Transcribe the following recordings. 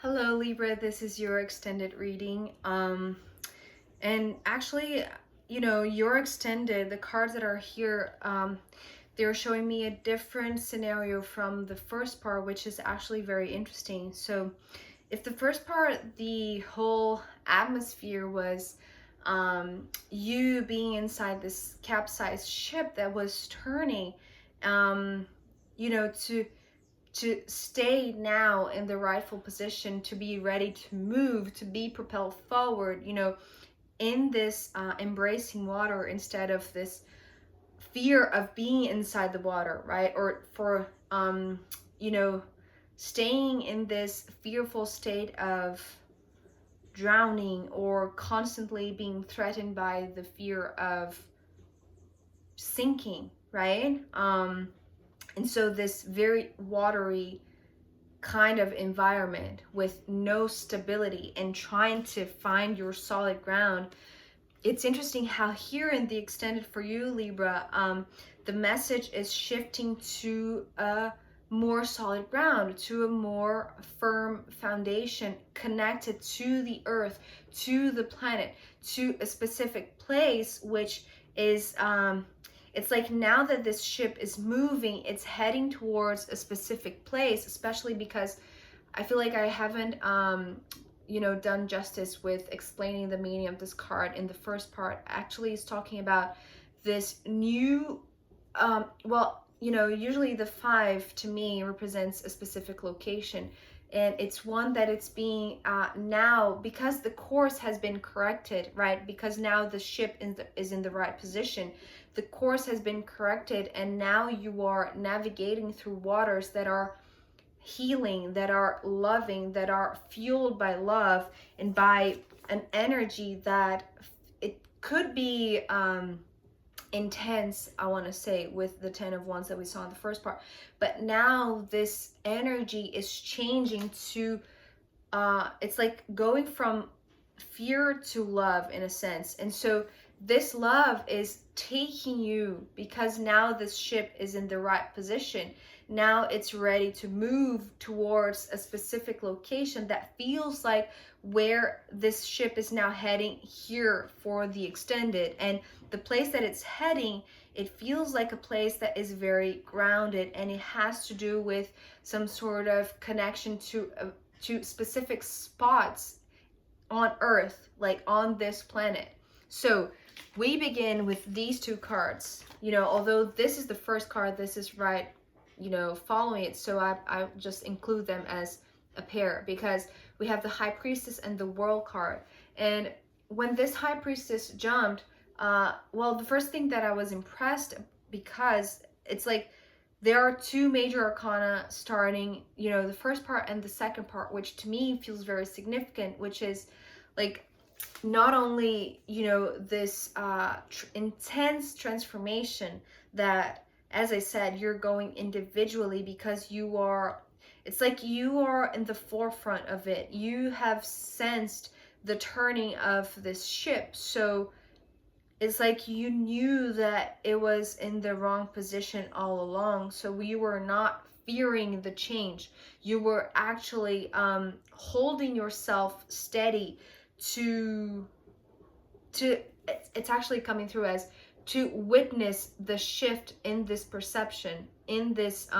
Hello Libra, this is your extended reading. And actually, your extended, the cards that are here, they're showing me a different scenario from the first part, which is actually very interesting. So if the first part, the whole atmosphere was you being inside this capsized ship that was turning, you know, to stay now in the rightful position, to be ready to move, to be propelled forward, in this embracing water instead of this fear of being inside the water, right? Or for, you know, staying in this fearful state of drowning or constantly being threatened by the fear of sinking, right? And so this very watery kind of environment with no stability and trying to find your solid ground. It's interesting how here in the extended for you, Libra, the message is shifting to a more solid ground, to a more firm foundation connected to the earth, to the planet, to a specific place, which is it's like now that this ship is moving, it's heading towards a specific place, especially because I feel like I haven't done justice with explaining the meaning of this card in the first part. Actually, it's talking about this new usually the 5 to me represents a specific location, and it's one that it's being now, because the course has been corrected, right? Because now the ship is in the right position, the course has been corrected, and now you are navigating through waters that are healing, that are loving, that are fueled by love and by an energy that it could be intense, I want to say, with the 10 of Wands that we saw in the first part. But now this energy is changing to it's like going from fear to love in a sense. And so this love is taking you, because now this ship is in the right position. Now it's ready to move towards a specific location that feels like where this ship is now heading here for the extended. And the place that it's heading, it feels like a place that is very grounded, and it has to do with some sort of connection to specific spots on Earth, like on this planet. So we begin with these two cards. Although this is the first card, this is right, following it. So I just include them as a pair, because we have the High Priestess and the World card. And when this High Priestess jumped, the first thing that I was impressed, because it's like there are two major arcana starting, the first part and the second part, which to me feels very significant, which is like not only, this intense transformation that, as I said, you're going individually, because it's like you are in the forefront of it. You have sensed the turning of this ship. So it's like you knew that it was in the wrong position all along. So you were not fearing the change. You were actually holding yourself steady to it's actually coming through as to witness the shift in this perception, in this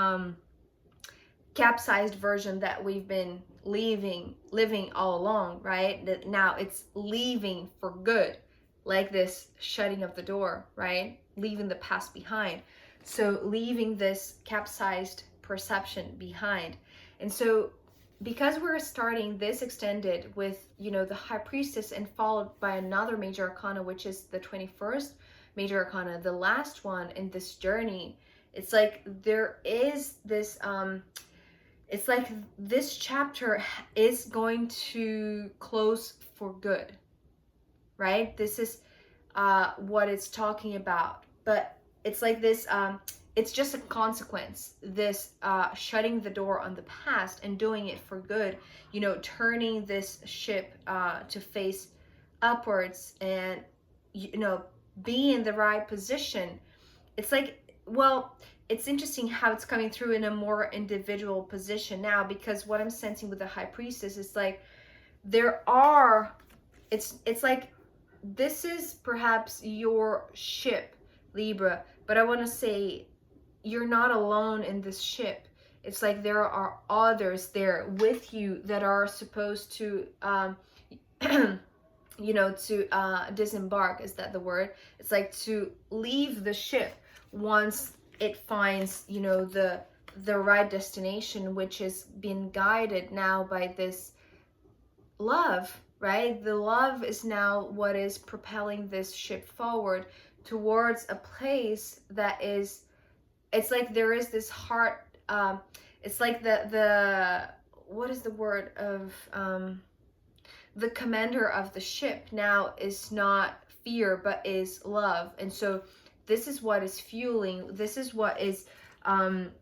capsized version that we've been living all along, right? That now it's leaving for good, like this shutting of the door, right? Leaving the past behind. So leaving this capsized perception behind. And so because we're starting this extended with, the High Priestess, and followed by another major arcana, which is the 21st major arcana, the last one in this journey, it's like there is this it's like this chapter is going to close for good, right? This is what it's talking about. But it's like this, it's just a consequence, this shutting the door on the past and doing it for good, turning this ship to face upwards, and be in the right position. It's like, well, it's interesting how it's coming through in a more individual position now, because what I'm sensing with the High Priestess is like there are, it's like this is perhaps your ship, Libra, but I want to say you're not alone in this ship. It's like there are others there with you that are supposed to you know, to disembark, is that the word? It's like to leave the ship once it finds, you know, the right destination, which is being guided now by this love, right? The love is now what is propelling this ship forward towards a place that is, it's like there is this heart, it's like the what is the word of the commander of the ship now is not fear but is love. And so this is what is fueling, this is what is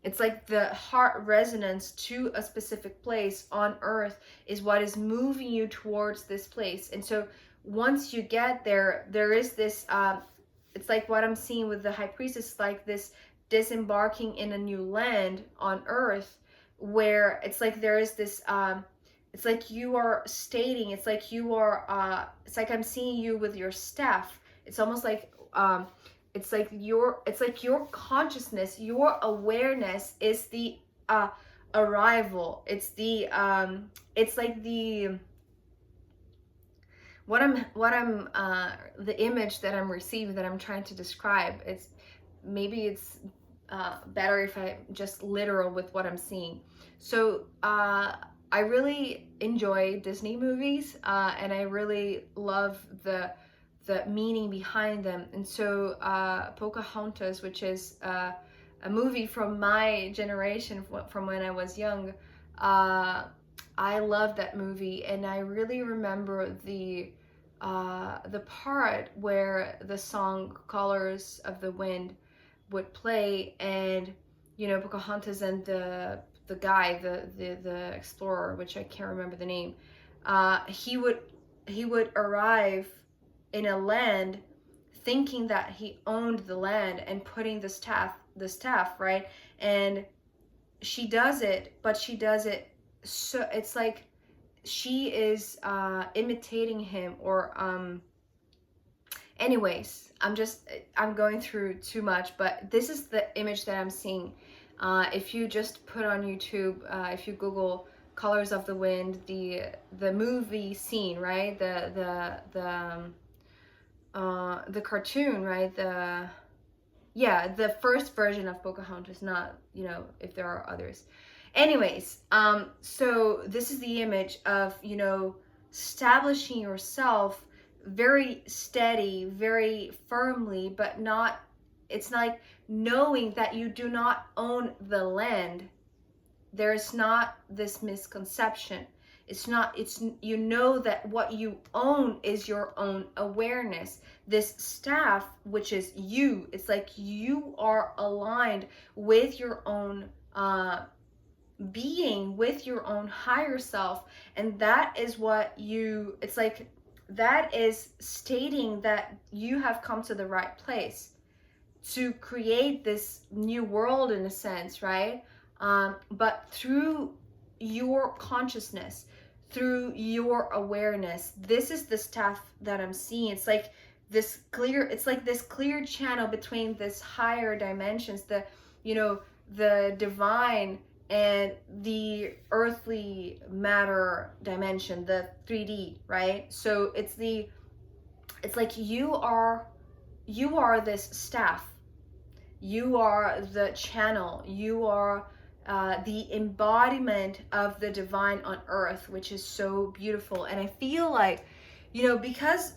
it's like the heart resonance to a specific place on earth is what is moving you towards this place. And so once you get there, there is this it's like what I'm seeing with the High Priestess, like this disembarking in a new land on earth, where it's like there is this it's like you are stating, it's like you are it's like I'm seeing you with your staff. It's almost like it's like your consciousness, your awareness is the arrival. It's the it's like the what I'm the image that I'm receiving, that I'm trying to describe. It's maybe it's better if I just literal with what I'm seeing. So I really enjoy Disney movies, and I really love the meaning behind them. And so Pocahontas, which is a movie from my generation, from when I was young, I love that movie, and I really remember the part where the song "Colors of the Wind" would play, and you know, Pocahontas and the guy, the explorer, which I can't remember the name, he would arrive in a land thinking that he owned the land and putting the staff, right? And she does it, but she does it so it's like she is imitating him, or anyways, I'm going through too much, but this is the image that I'm seeing. If you just put on YouTube, if you Google "Colors of the Wind," the movie scene, right? The cartoon, right? The first version of Pocahontas, not, you know, if there are others. Anyways, so this is the image of, you know, establishing yourself very steady, very firmly, but not, it's like knowing that you do not own the land. There's not this misconception. It's you know that what you own is your own awareness. This staff, which is you, it's like you are aligned with your own being, with your own higher self. And that is what it's like, that is stating that you have come to the right place to create this new world, in a sense, right? But through your consciousness, through your awareness, this is the stuff that I'm seeing. It's like this clear channel between this higher dimensions, the, you know, the divine and the earthly matter dimension, the 3D, right? So it's like you are this staff, you are the channel, you are the embodiment of the divine on earth, which is so beautiful. And I feel like, you know, because,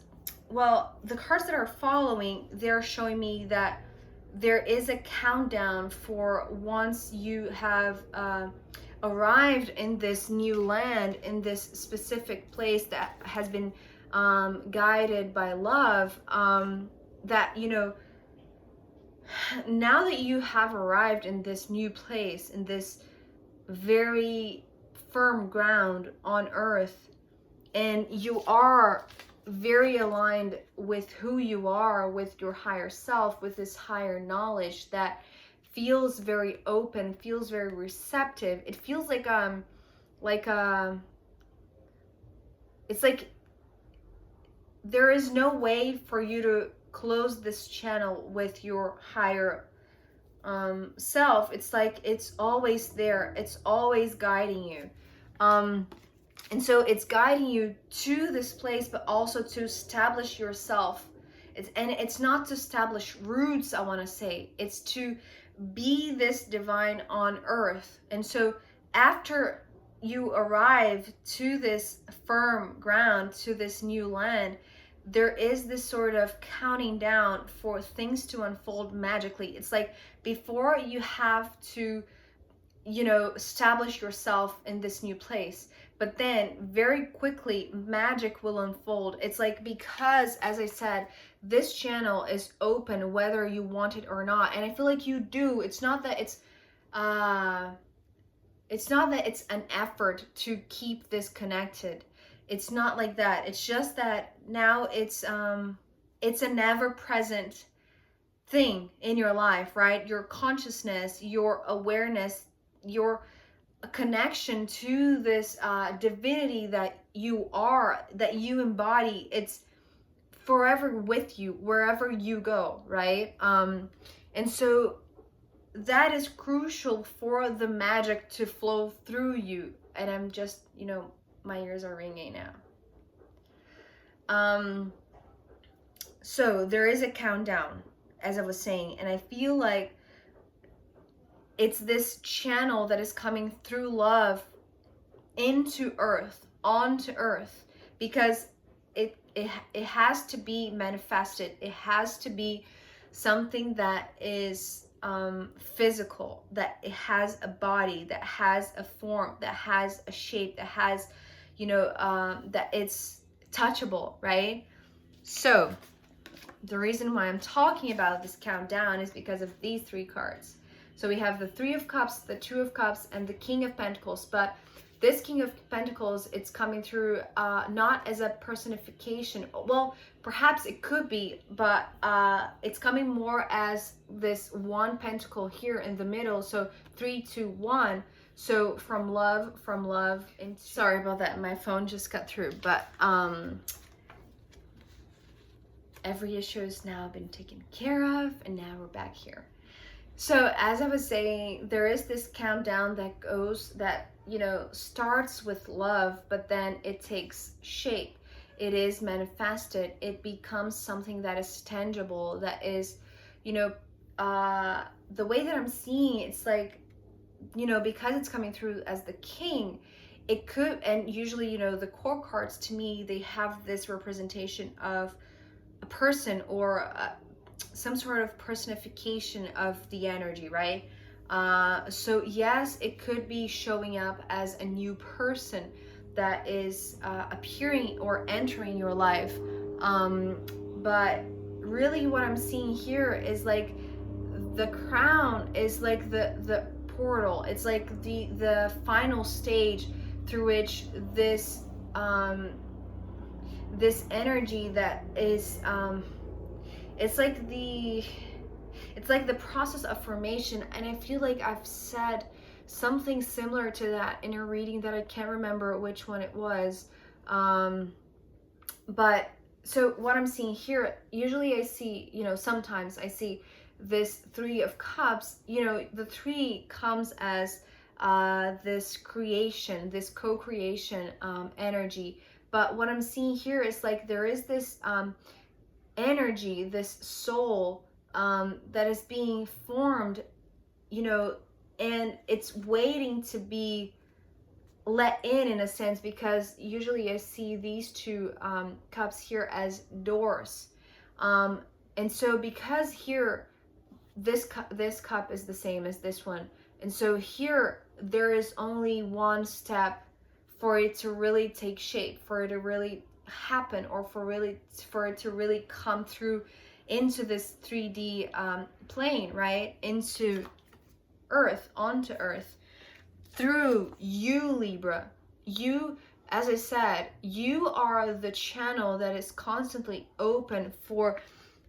well, the cards that are following, they're showing me that there is a countdown for once you have arrived in this new land, in this specific place that has been guided by love, that, you know, now that you have arrived in this new place, in this very firm ground on earth, and you are very aligned with who you are, with your higher self, with this higher knowledge, that feels very open, feels very receptive. It feels like it's like there is no way for you to close this channel with your higher self. It's like it's always there, it's always guiding you, and so it's guiding you to this place, but also to establish yourself. It's not to establish roots, I want to say. It's to be this divine on earth. And so after you arrive to this firm ground, to this new land, there is this sort of counting down for things to unfold magically. It's like before you have to, you know, establish yourself in this new place, but then very quickly magic will unfold. It's like, because as I said, this channel is open whether you want it or not, and I feel like you do. It's not that it's an effort to keep this connected. It's not like that. It's just that now it's a never-present thing in your life, right? Your consciousness, your awareness, your connection to this divinity that you are, that you embody. It's forever with you wherever you go, right? And so that is crucial for the magic to flow through you. And I'm just, you know, my ears are ringing now. So there is a countdown, as I was saying, and I feel like it's this channel that is coming through love into earth, onto earth, because it has to be manifested. It has to be something that is physical, that it has a body, that has a form, that has a shape, that has, you know, that it's touchable, right? So the reason why I'm talking about this countdown is because of these three cards. So we have the Three of Cups, the Two of Cups, and the King of Pentacles. But this King of Pentacles, it's coming through not as a personification. Well, perhaps it could be, but it's coming more as this one pentacle here in the middle. So 3, 2, 1. So from love, into... Sorry about that, my phone just cut through. But every issue has now been taken care of, and now we're back here. So as I was saying, there is this countdown that goes, that, you know, starts with love, but then it takes shape. It is manifested. It becomes something that is tangible, that is, you know, the way that I'm seeing it, it's like, you know, because it's coming through as the king, it could, and usually, you know, the core cards to me, they have this representation of a person or some sort of personification of the energy, right? So yes, it could be showing up as a new person that is appearing or entering your life. But really what I'm seeing here is like the crown is like the portal. It's like the final stage through which this this energy that is it's like the process of formation. And I feel like I've said something similar to that in a reading that I can't remember which one it was. But so what I'm seeing here, usually I see, you know, sometimes I see this Three of Cups. You know, the three comes as this creation, this co-creation energy. But what I'm seeing here is like there is this energy, this soul that is being formed, you know, and it's waiting to be let in a sense, because usually I see these two cups here as doors. And so because here this cup is the same as this one, and so here there is only one step for it to really take shape, for it to really happen, or for it to really come through into this 3D plane, right? Into earth, onto earth, through you, Libra. You, as I said, you are the channel that is constantly open for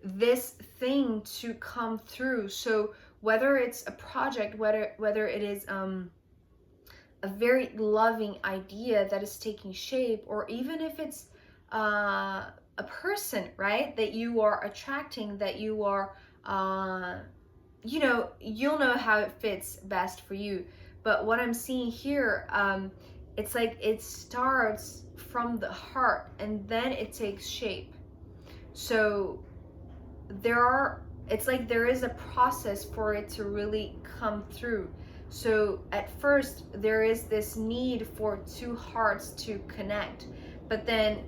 this thing to come through. So whether it's a project, whether it is a very loving idea that is taking shape, or even if it's a person, right, that you are attracting, that you are you know, you'll know how it fits best for you. But what I'm seeing here, it's like it starts from the heart and then it takes shape. So it's like there is a process for it to really come through. So at first there is this need for two hearts to connect, but then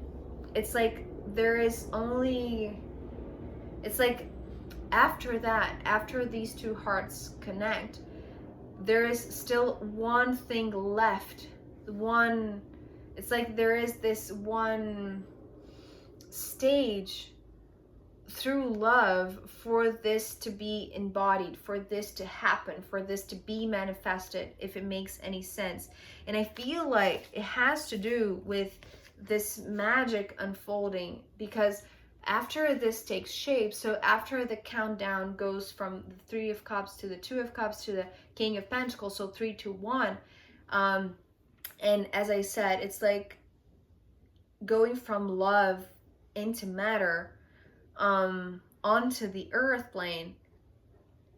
it's like there is only, it's like after that, after these two hearts connect, there is still one thing left. One, it's like there is this one stage through love for this to be embodied, for this to happen, for this to be manifested, if it makes any sense. And I feel like it has to do with this magic unfolding, because after this takes shape, so after the countdown goes from the Three of Cups to the Two of Cups to the King of Pentacles, so 3, 2, 1, and as I said, it's like going from love into matter, onto the earth plane.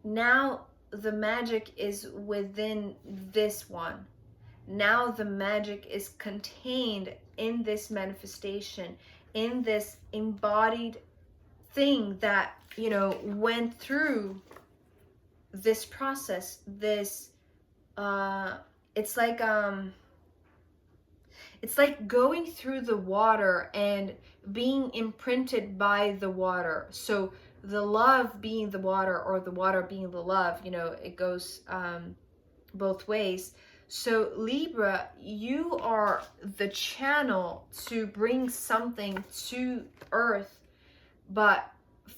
Now the magic is within this one. Now the magic is contained in this manifestation, in this embodied thing that, you know, went through this process. This it's like going through the water and being imprinted by the water. So the love being the water, or the water being the love, you know, it goes both ways. So Libra, you are the channel to bring something to earth, but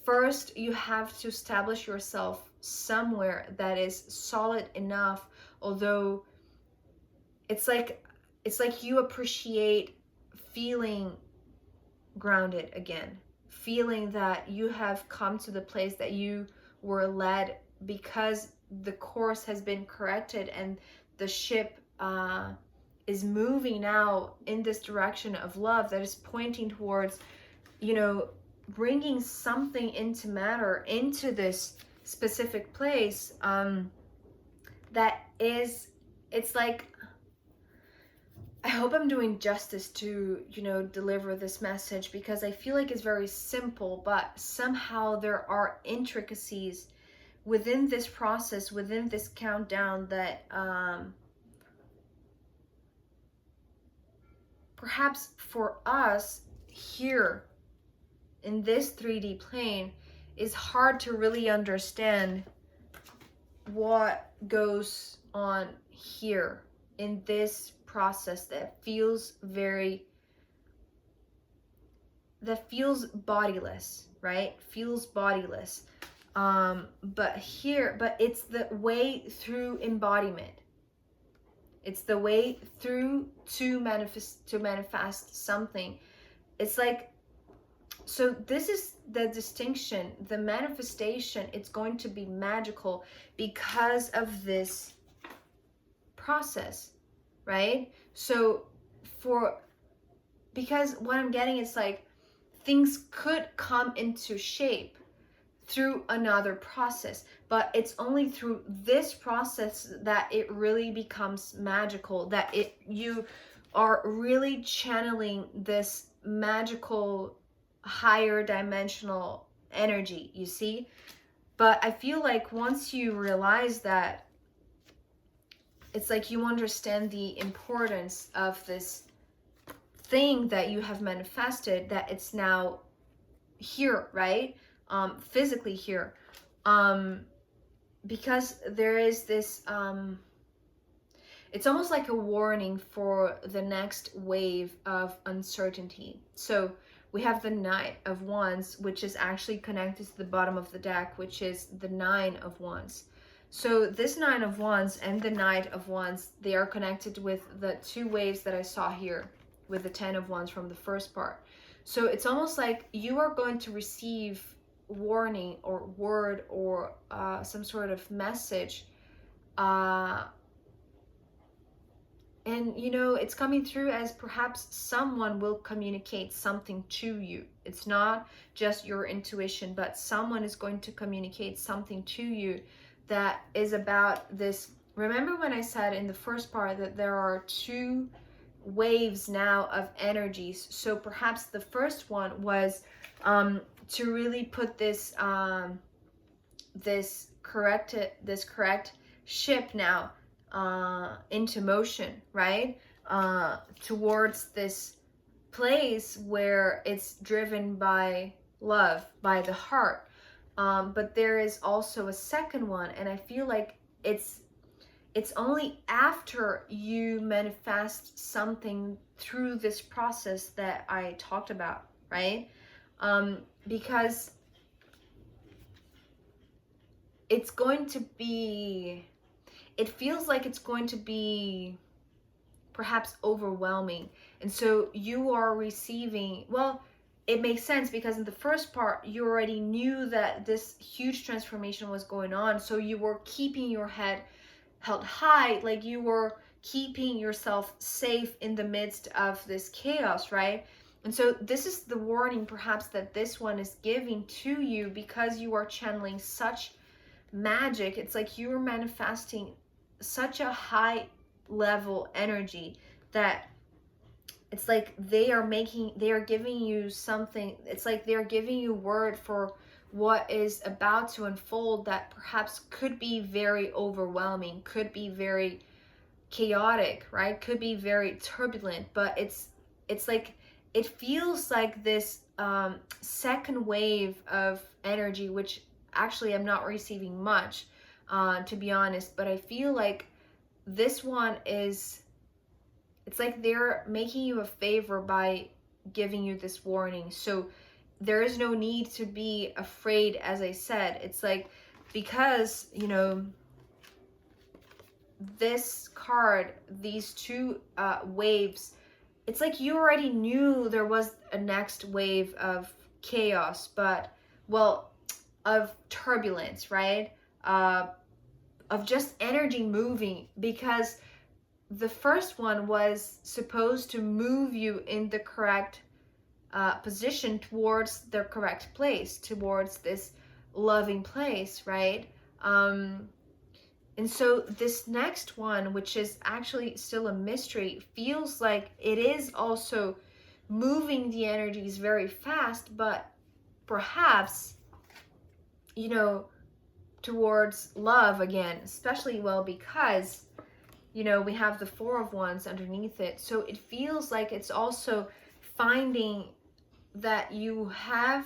first you have to establish yourself somewhere that is solid enough. Although it's like you appreciate feeling grounded again, feeling that you have come to the place that you were led, because the course has been corrected and the ship is moving now in this direction of love that is pointing towards, you know, bringing something into matter, into this specific place, that is, it's like, I hope I'm doing justice to, you know, deliver this message, because I feel like it's very simple, but somehow there are intricacies within this process, within this countdown, that perhaps for us here in this 3D plane is hard to really understand what goes on here in this process that feels bodiless, right? Feels bodiless. But it's the way through embodiment. It's the way through to manifest something. It's like, so this is the distinction. The manifestation, it's going to be magical because of this process, right? So because what I'm getting is like, things could come into shape through another process, but it's only through this process that it really becomes magical, that you are really channeling this magical higher dimensional energy, you see? But I feel like once you realize that, it's like you understand the importance of this thing that you have manifested, that it's now here, right? Physically here, because there is this, it's almost like a warning for the next wave of uncertainty. So we have the Knight of Wands, which is actually connected to the bottom of the deck, which is the Nine of Wands. So this Nine of Wands and the Knight of Wands, they are connected with the two waves that I saw here, with the Ten of Wands from the first part. So it's almost like you are going to receive warning or word or some sort of message. And you know, it's coming through as perhaps someone will communicate something to you. It's not just your intuition, but someone is going to communicate something to you that is about this. Remember when I said in the first part that there are two waves now of energies? So perhaps the first one was to really put this this correct ship now into motion, right? Towards this place where it's driven by love, by the heart. But there is also a second one, and I feel like it's only after you manifest something through this process that I talked about, right? Because it's going to be, it feels like it's going to be perhaps overwhelming. And so you are receiving, well, it makes sense because in the first part, you already knew that this huge transformation was going on. So you were keeping your head held high, like you were keeping yourself safe in the midst of this chaos, right? And so this is the warning perhaps that this one is giving to you, because you are channeling such magic. It's like you are manifesting such a high level energy that it's like they are giving you something. It's like they're giving you word for what is about to unfold that perhaps could be very overwhelming, could be very chaotic, right? Could be very turbulent, but it's like it feels like this second wave of energy, which actually I'm not receiving much, to be honest, but I feel like this one is, it's like they're making you a favor by giving you this warning. So there is no need to be afraid, as I said. It's like, because, you know, this card, these two waves, it's like you already knew there was a next wave of chaos, but, well, of turbulence, right? Of just energy moving, because the first one was supposed to move you in the correct position towards the correct place, towards this loving place, right? And so this next one, which is actually still a mystery, feels like it is also moving the energies very fast, but perhaps, you know, towards love again, especially, well, because, you know, we have the Four of Wands underneath it. So it feels like it's also finding that you have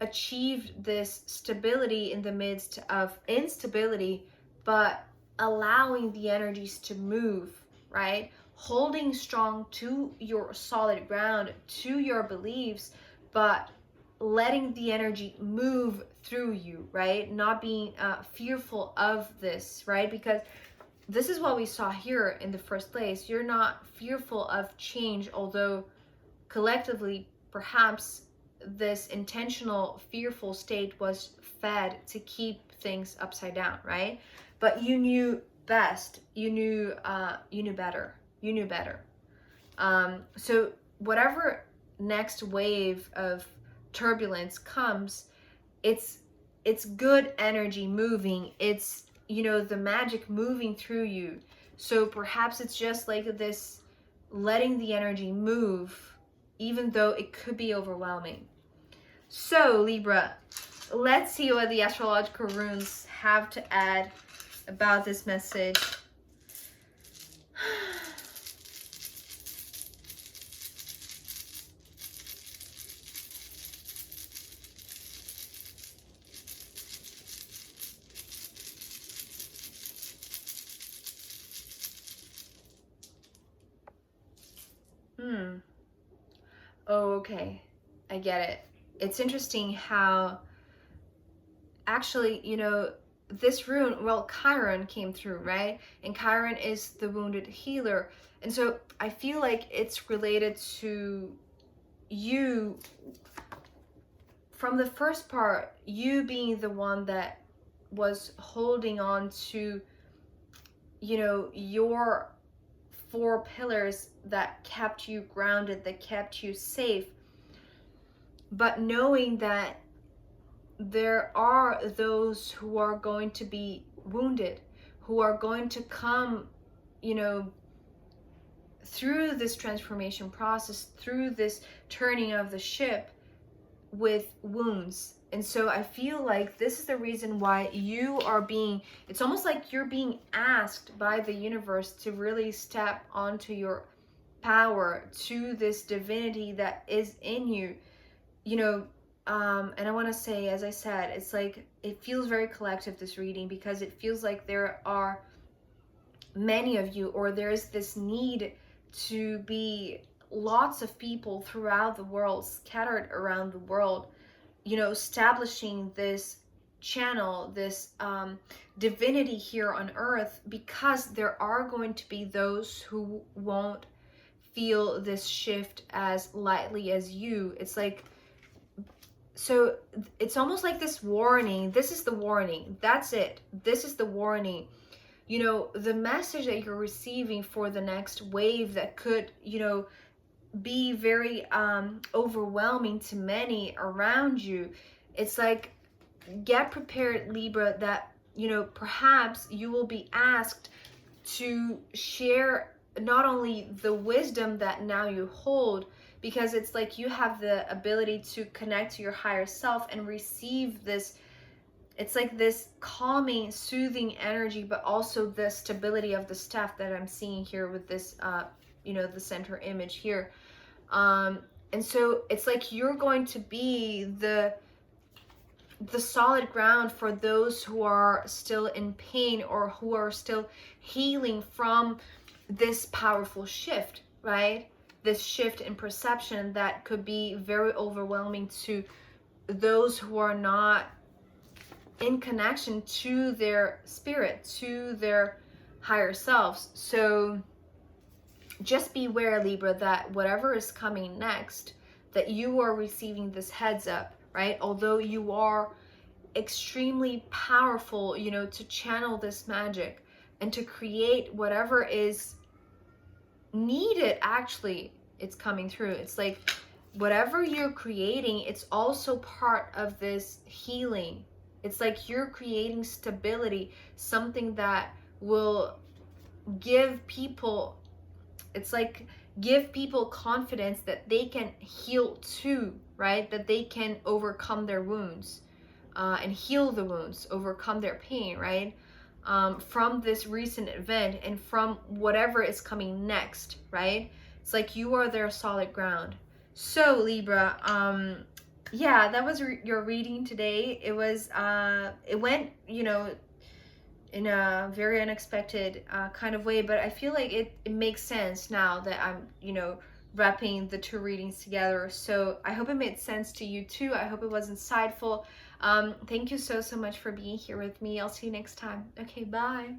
achieved this stability in the midst of instability, but allowing the energies to move, right? Holding strong to your solid ground, to your beliefs, but letting the energy move through you, right? Not being fearful of this, right? Because this is what we saw here in the first place. You're not fearful of change, although collectively, perhaps this intentional fearful state was fed to keep things upside down, right? But you knew best. You knew better. You knew better. So whatever next wave of turbulence comes, it's good energy moving. It's, you know, the magic moving through you. So perhaps it's just like this, letting the energy move, even though it could be overwhelming. So Libra, let's see what the astrological runes have to add about this message. Oh, okay. I get it. It's interesting how actually, you know, this rune, well, Chiron came through, right? And Chiron is the wounded healer. And so I feel like it's related to you from the first part, you being the one that was holding on to, you know, your 4 pillars that kept you grounded, that kept you safe, but knowing that there are those who are going to be wounded, who are going to come, you know, through this transformation process, through this turning of the ship with wounds. And so I feel like this is the reason why you are being, it's almost like you're being asked by the universe to really step onto your power, to this divinity that is in you, you know. And I want to say, as I said, it's like, it feels very collective, this reading, because it feels like there are many of you, or there's this need to be lots of people throughout the world, scattered around the world, you know, establishing this channel, this divinity here on earth, because there are going to be those who won't feel this shift as lightly as you. It's like, so it's almost like this warning. This is the warning. That's it. This is the warning. You know, the message that you're receiving for the next wave that could, you know, be very overwhelming to many around you. It's like, get prepared, Libra, that, you know, perhaps you will be asked to share not only the wisdom that now you hold, because it's like you have the ability to connect to your higher self and receive this, it's like this calming, soothing energy, but also the stability of the staff that I'm seeing here with this, you know, the center image here. And so it's like you're going to be the solid ground for those who are still in pain, or who are still healing from this powerful shift, right? This shift in perception that could be very overwhelming to those who are not in connection to their spirit, to their higher selves. So just beware, Libra, that whatever is coming next, that you are receiving this heads up, right? Although you are extremely powerful, you know, to channel this magic and to create whatever is needed, actually, it's coming through. It's like whatever you're creating, it's also part of this healing. It's like you're creating stability, something that will give people, it's like give people confidence that they can heal too, right? That they can overcome their wounds and heal the wounds, overcome their pain, right? From this recent event and from whatever is coming next, right? It's like you are their solid ground. So Libra, yeah, that was your reading today. It was, it went, you know, in a very unexpected kind of way, but I feel like it makes sense now that I'm, you know, wrapping the 2 readings together. So I hope it made sense to you too. I hope it was insightful. Thank you so much for being here with me. I'll see you next time. Okay, bye.